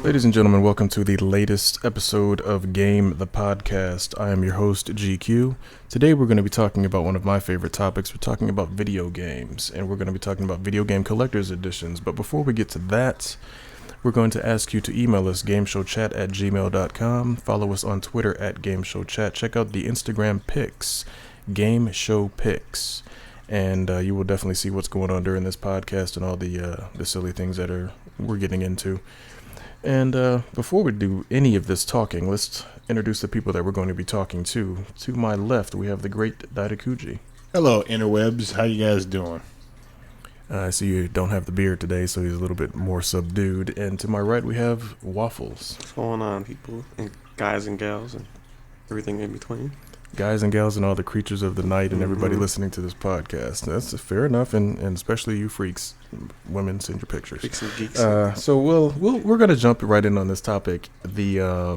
Ladies and gentlemen, welcome to the latest episode of Game the Podcast. I am your host, GQ. Today we're going to be talking about one of my favorite topics. We're talking about video games, and we're going to be talking about video game collector's editions. But before we get to that, we're going to ask you to email us, gameshowchat@gmail.com. Follow us on Twitter @gameshowchat. Check out the Instagram pics, Game Show Pics. And you will definitely see what's going on during this podcast and all the silly things that we're getting into. And before we do any of this talking, let's introduce the people that we're going to be talking to. To my left, we have the great Daitakuji. Hello, interwebs. How you guys doing? I see you don't have the beard today, so he's a little bit more subdued. And to my right, we have Waffles. What's going on, people, and guys and gals, and everything in between? Guys and gals and all the creatures of the night and everybody listening to this podcast. That's fair enough, and especially you freaks, women, send your pictures. Freaks and geeks. So we're gonna jump right in on this topic. The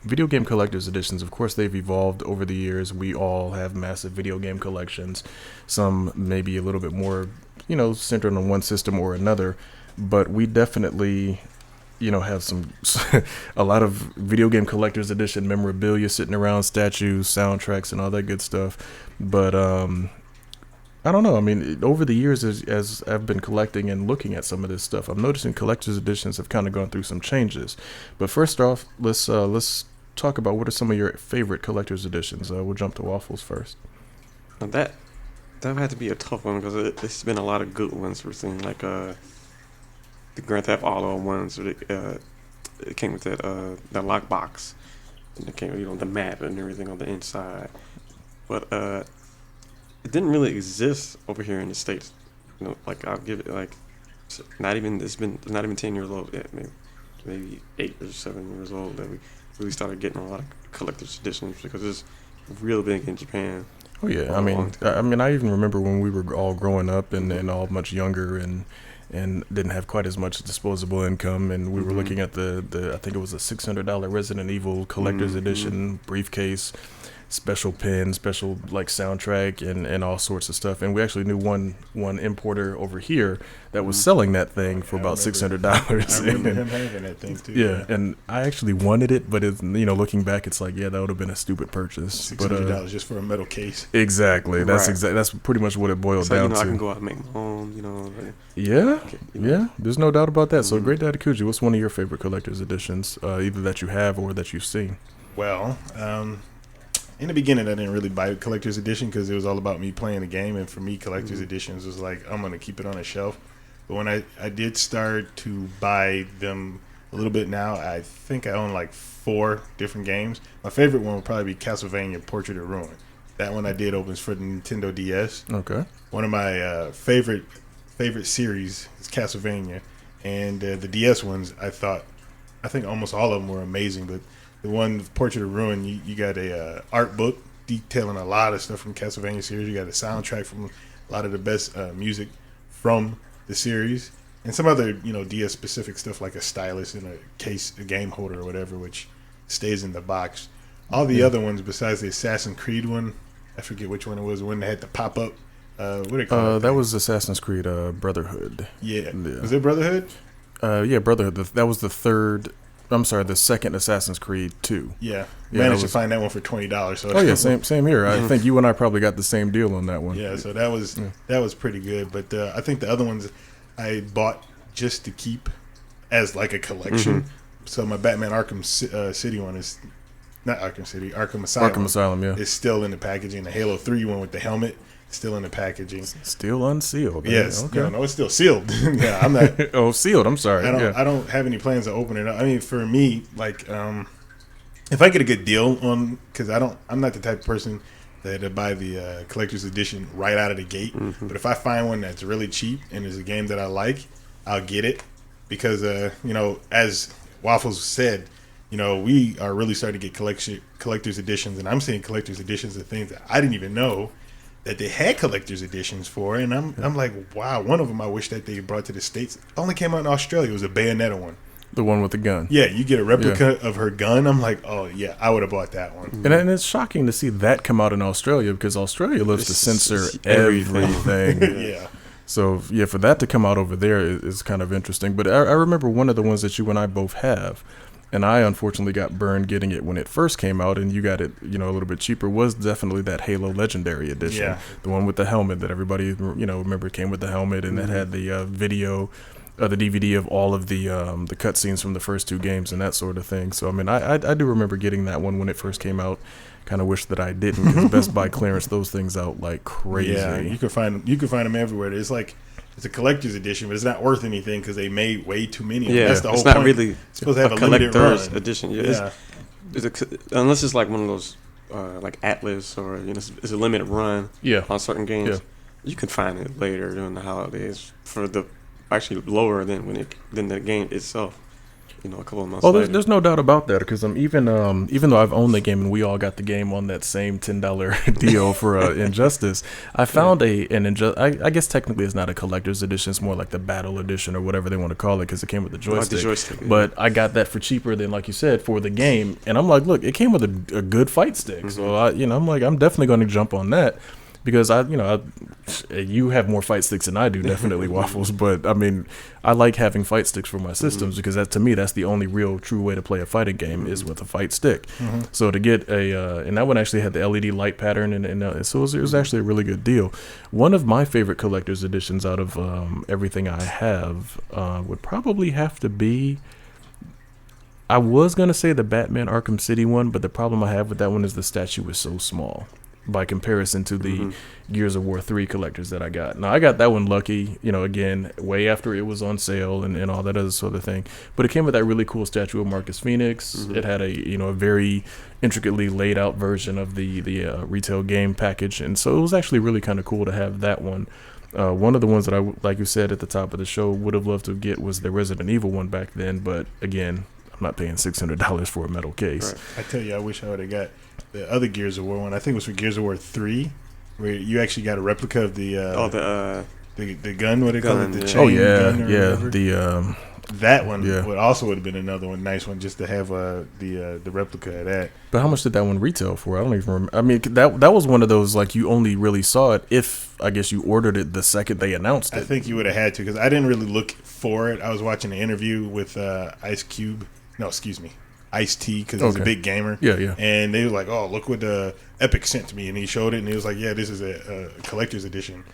video game collector's editions, of course, they've evolved over the years. We all have massive video game collections. Some maybe a little bit more, centered on one system or another, but we definitely have a lot of video game collector's edition memorabilia sitting around, statues, soundtracks, and all that good stuff. But I don't know. I mean, over the years, as I've been collecting and looking at some of this stuff, I'm noticing collector's editions have kind of gone through some changes. But first off, let's talk about what are some of your favorite collector's editions. We'll jump to Waffles first. Now that had to be a tough one because it's been a lot of good ones we're seeing, like the Grand Theft Auto ones. It came with that lockbox, and it came with the map and everything on the inside. But it didn't really exist over here in the States. Like I'll give it it's not even 10 years old yet. Maybe 8 or 7 years old that we really started getting a lot of collector's editions because it's real big in Japan. Oh yeah, I mean, I even remember when we were all growing up and all much younger and didn't have quite as much disposable income, and we were looking at the I think it was a $600 Resident Evil collector's edition briefcase, special pen, special soundtrack, and all sorts of stuff. And we actually knew one importer over here that was selling that thing for about $600. I remember him having that thing too. Yeah, and I actually wanted it, but it's looking back, it's like, yeah, that would have been a stupid purchase. $600 just for a metal case. Exactly. That's That's pretty much what it boiled down to. I can go out and make my own. Yeah. There's no doubt about that. So, great Daitakuji, what's one of your favorite collector's editions, either that you have or that you've seen? Well, in the beginning, I didn't really buy a collector's edition because it was all about me playing the game, and for me, collector's editions was like, I'm going to keep it on a shelf. But when I did start to buy them a little bit now, I think I own 4 different games. My favorite one would probably be Castlevania Portrait of Ruin. That one I did opens for the Nintendo DS. Okay. One of my favorite series is Castlevania, and the DS ones I think almost all of them were amazing, but the one Portrait of Ruin, you got a art book detailing a lot of stuff from Castlevania series. You got a soundtrack from a lot of the best music from the series, and some other DS specific stuff like a stylus and a case, a game holder or whatever, which stays in the box. All the other ones besides the Assassin's Creed one, I forget which one it was, the one that had the pop up. What do they call it? That was Assassin's Creed Brotherhood. Yeah. Was it Brotherhood? Yeah, Brotherhood. That was the second Assassin's Creed 2. Yeah. Managed to find that one for $20. So. Oh yeah, same here. I think you and I probably got the same deal on that one. Yeah, so that was pretty good. But I think the other ones I bought just to keep as a collection. So my Batman Arkham City one is not Arkham City, Arkham Asylum. Arkham Asylum, yeah. Is still in the packaging. The Halo 3 one with the helmet. Still in the packaging. Still unsealed. Yes. Okay. No, it's still sealed. Yeah, I'm not. Oh, sealed. I'm sorry. I don't have any plans to open it up. I mean, for me, if I get a good deal on, because I'm not the type of person that buy the collector's edition right out of the gate. But if I find one that's really cheap and is a game that I like, I'll get it because as Waffles said, we are really starting to get collector's editions, and I'm seeing collector's editions of things that I didn't even know that they had collector's editions for, and I'm like, wow. One of them I wish that they brought to the States. Only came out in Australia. It was a Bayonetta one. The one with the gun. Yeah, you get a replica of her gun. I'm like, oh yeah, I would have bought that one. And it's shocking to see that come out in Australia because Australia loves to censor everything. Yeah. So yeah, for that to come out over there is kind of interesting. But I remember one of the ones that you and I both have, and I unfortunately got burned getting it when it first came out, and you got it, a little bit cheaper. Was definitely that Halo Legendary Edition, Yeah. the one with the helmet that everybody remember came with the helmet, and that had the video. The DVD of all of the cutscenes from the first two games and that sort of thing. So I mean, I do remember getting that one when it first came out. Kind of wish that I didn't, because Best Buy clearance those things out like crazy. Yeah, you can find them everywhere. It's like it's a collector's edition, but it's not worth anything because they made way too many. Yeah, That's the whole it's not point. really It's supposed to have a limited collector's run. edition. Yeah, Unless it's like one of those like Atlas or it's a limited run Yeah. on certain games. Yeah. You can find it later during the holidays for the actually lower than the game itself. A couple of months Oh, later. there's no doubt about that, because even though I've owned the game and we all got the game on that same $10 deal for Injustice, I found I guess technically it's not a collector's edition, it's more like the battle edition or whatever they want to call it, because it came with the joystick. Like the joystick, yeah. But I got that for cheaper than, like you said, for the game, and I'm like, look, it came with a good fight stick, so I'm like, I'm definitely going to jump on that. Because you have more fight sticks than I do, definitely, Waffles. But I mean, I like having fight sticks for my systems because to me that's the only real true way to play a fighting game is with a fight stick. So to get and that one actually had the LED light pattern, and so it was actually a really good deal. One of my favorite collector's editions out of everything I have would probably have to be. I was gonna say the Batman Arkham City one, but the problem I have with that one is the statue is so small by comparison to the Gears of War 3 collectors that I got. Now, I got that one lucky, again, way after it was on sale and all that other sort of thing. But it came with that really cool statue of Marcus Phoenix. It had a very intricately laid out version of the retail game package. And so it was actually really kind of cool to have that one. One of the ones that I, like you said at the top of the show, would have loved to get was the Resident Evil one back then. But again, I'm not paying $600 for a metal case. right. I tell you, I wish I would have got the other Gears of War one. I think it was for Gears of War 3, where you actually got a replica of the gun. What they call it? The chain gun or whatever. That one would have been another one, nice one, just to have the replica of that. But how much did that one retail for? I don't even remember. I mean, that was one of those, like, you only really saw it if, I guess, you ordered it the second they announced it. I think you would have had to, because I didn't really look for it. I was watching an interview with Ice-T, because he's a big gamer. Yeah. And they were like, oh, look what Epic sent to me. And he showed it, and he was like, yeah, this is a collector's edition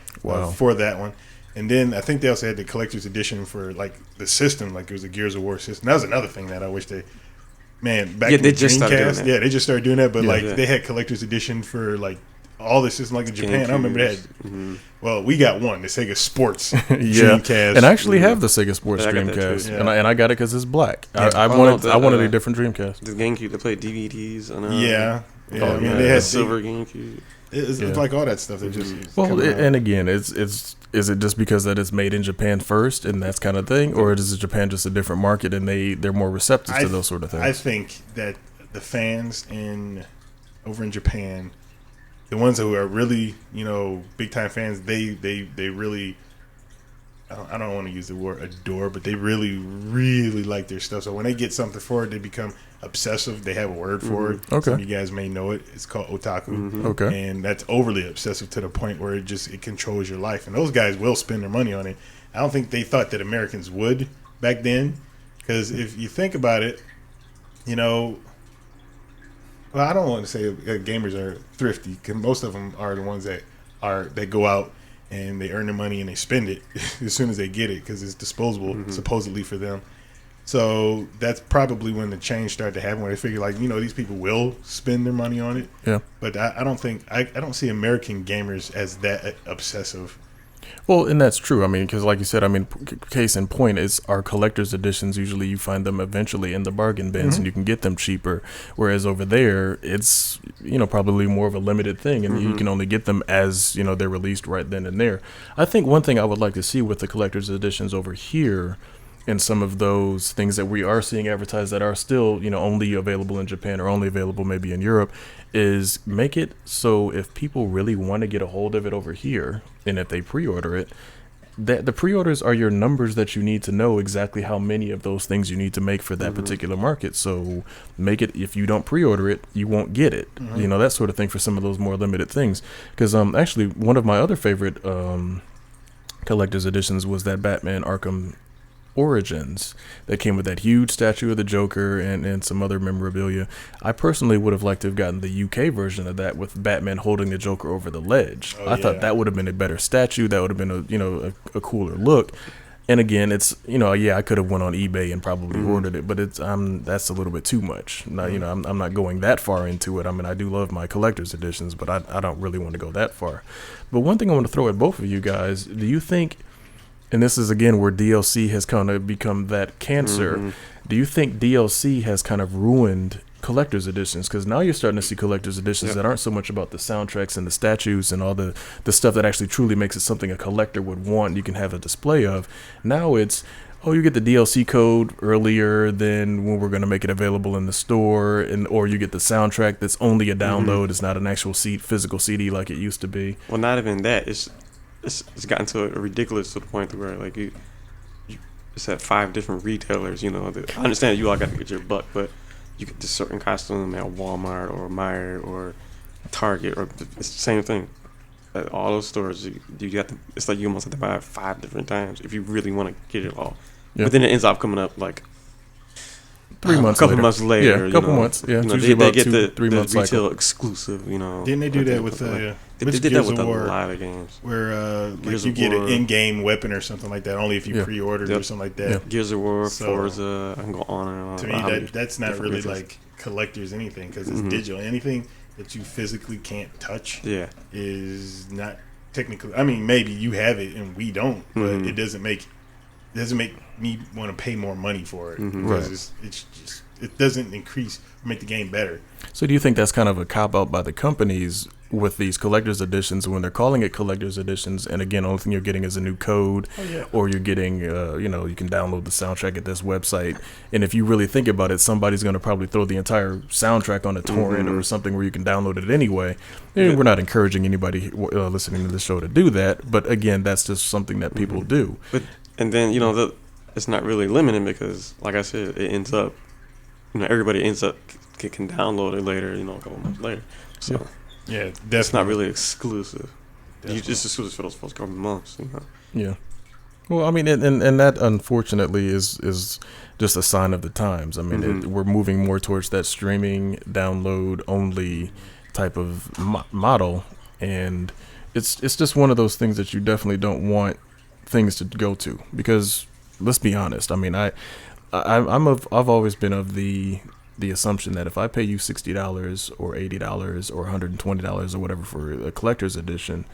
for that one. And then I think they also had the collector's edition for, like, the system, like it was a Gears of War system. That was another thing that I wish back in the Dreamcast. Yeah, they just started doing that. But, they had collector's edition for, like, all the systems, like in Japan. I remember they had, well, we got one, the Sega Sports Dreamcast. And I actually have the Sega Sports Dreamcast. And I got it because it's black. Yeah. I wanted a different Dreamcast. The GameCube, they played DVDs. And, I mean, they had silver GameCube. It's like all that stuff. They just and again, is it just because that it's made in Japan first and that's kind of thing, or is Japan just a different market and they're more receptive to those sort of things? I think that the fans over in Japan, the ones who are really big time fans, they really, I don't want to use the word adore, but they really, really like their stuff. So when they get something for it, they become obsessive. They have a word for it. Okay. Some of you guys may know it. It's called otaku. Okay. And that's overly obsessive to the point where it controls your life. And those guys will spend their money on it. I don't think they thought that Americans would back then. Because if you think about it, well, I don't want to say gamers are thrifty, because most of them are the ones that go out and they earn their money and they spend it as soon as they get it, because it's disposable supposedly for them. So that's probably when the change started to happen, where they figure, like, these people will spend their money on it. Yeah. But I don't think I don't see American gamers as that obsessive. Well, and that's true. I mean, because like you said, I mean, case in point is our collector's editions. Usually you find them eventually in the bargain bins and you can get them cheaper. Whereas over there, it's, probably more of a limited thing and you can only get them as, they're released right then and there. I think one thing I would like to see with the collector's editions over here, and some of those things that we are seeing advertised that are still, only available in Japan or only available maybe in Europe, is make it so if people really want to get a hold of it over here, and if they pre-order it, that the pre-orders are your numbers that you need to know exactly how many of those things you need to make for that particular market. So make it, if you don't pre-order it, you won't get it. That sort of thing for some of those more limited things. Because actually, one of my other favorite collector's editions was that Batman Arkham Origins that came with that huge statue of the Joker and some other memorabilia. I personally would have liked to have gotten the UK version of that with Batman holding the Joker over the ledge. I thought that would have been a better statue. That would have been a cooler look. And again, it's I could have went on eBay and probably ordered it, but it's that's a little bit too much. Now, I'm not going that far into it. I mean, I do love my collector's editions, but I don't really want to go that far. But one thing I want to throw at both of you guys: do you think? And this is, again, where DLC has kind of become that cancer. Do you think DLC has kind of ruined collector's editions? Because now you're starting to see collector's editions that aren't so much about the soundtracks and the statues and all the stuff that actually truly makes it something a collector would want. You can have a display of. Now it's, you get the DLC code earlier than when we're going to make it available in the store, or you get the soundtrack that's only a download. It's not an actual physical CD like it used to be. Well, not even that. It's gotten to a ridiculous to the point where like you it's at 5 different retailers. I understand you all got to get your buck, but you get this certain costume at Walmart or Meijer or Target, or it's the same thing at all those stores. You got it's like you almost have to buy it 5 different times if you really want to get it all. Yeah. But then it ends up coming up like 3 months, a couple months later. Yeah, a couple months. Yeah, they get the retail cycle. Exclusive. Didn't they do that with they did that with a lot of games where like you get an in-game weapon or something like that only if you pre-ordered or something like that. Yeah. Gears of War, Forza, I can go on and on. To me, that's not really like collector's anything because it's digital. Anything that you physically can't touch is not technically. I mean, maybe you have it and we don't, but it doesn't make me want to pay more money for it because it's just it doesn't increase or make the game better. So do you think that's kind of a cop out by the companies with these collector's editions when they're calling it collector's editions, and again, only thing you're getting is a new code, or you're getting you can download the soundtrack at this website, and if you really think about it, somebody's going to probably throw the entire soundtrack on a torrent or something where you can download it anyway. We're not encouraging anybody listening to the show to do that, but again, that's just something that people do. And then it's not really limited because, like I said, it ends up, everybody ends up can download it later, a couple months later. So that's not really exclusive. It's exclusive for those first couple months. Yeah. Well, I mean, and that unfortunately is just a sign of the times. I mean, we're moving more towards that streaming download only type of model, and it's just one of those things that you definitely don't want things to go to, because let's be honest. I mean, I've always been of the assumption that if I pay you $60 or $80 or $120 or whatever for a collector's edition,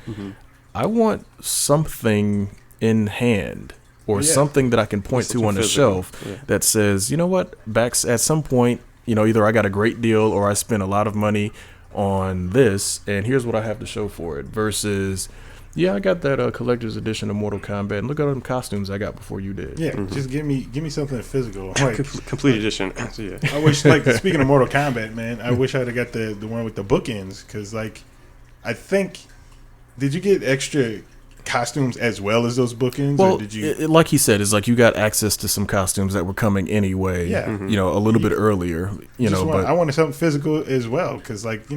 I want something in hand or something that I can point to on the shelf that says, you know what, back at some point, either I got a great deal or I spent a lot of money on this, and here's what I have to show for it, versus I got that collector's edition of Mortal Kombat, and look at all them costumes I got before you did. Yeah, just give me something physical. Like, complete edition. I wish, like, speaking of Mortal Kombat, man, I wish I'd have got the one with the bookends, because, like, I think, did you get extra costumes as well as those bookends? Well, or did you? Like he said, it's like you got access to some costumes that were coming anyway. Yeah, a little bit earlier. But I wanted something physical as well, because, like,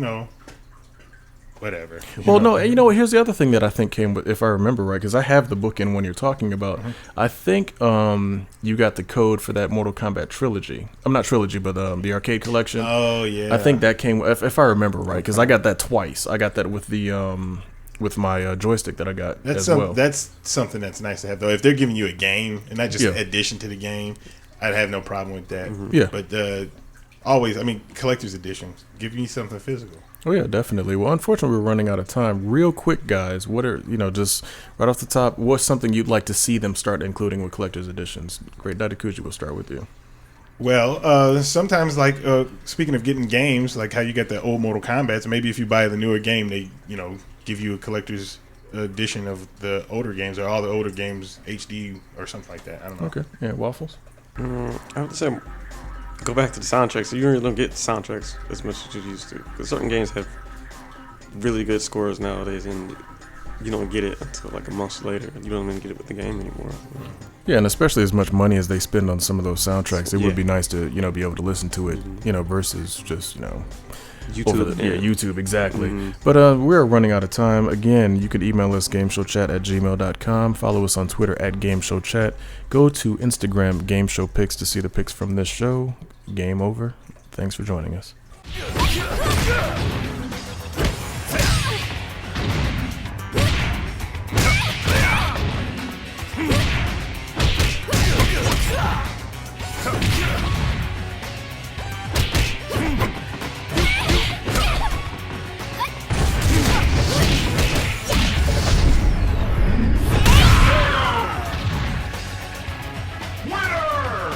whatever. Well, no, here's the other thing that I think came with, if I remember right, because I have the bookend one you're talking about. I think you got the code for that Mortal Kombat Trilogy. I'm not Trilogy, but the arcade collection. Oh yeah. I think that came, if I remember right, because I got that twice. I got that with the with my joystick that I got well. That's something that's nice to have, though. If they're giving you a game and not just an addition to the game, I'd have no problem with that. Yeah. But always, I mean, collector's editions. Give me something physical. Oh, yeah, definitely. Well, unfortunately, we're running out of time. Real quick, guys, what are, just right off the top, what's something you'd like to see them start including with collector's editions? Great Dadakuji, we'll start with you. Well, sometimes, like, speaking of getting games, like how you get the old Mortal Kombats, maybe if you buy the newer game, they, give you a collector's edition of the older games, or all the older games HD or something like that. I don't know. Okay. Yeah, Waffles? I would say go back to the soundtracks. So you really don't get soundtracks as much as you used to, because certain games have really good scores nowadays, and you don't get it until like a month later. You don't even get it with the game anymore. Yeah, and especially as much money as they spend on some of those soundtracks, it would be nice to be able to listen to it, versus just YouTube, exactly. But we're running out of time. Again, you can email us gameshowchat@gmail.com. Follow us on Twitter @gameshowchat. Go to Instagram gameshowpics to see the pics from this show. Game over. Thanks for joining us.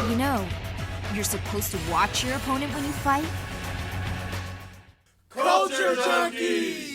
You know, you're supposed to watch your opponent when you fight. Culture Junkies!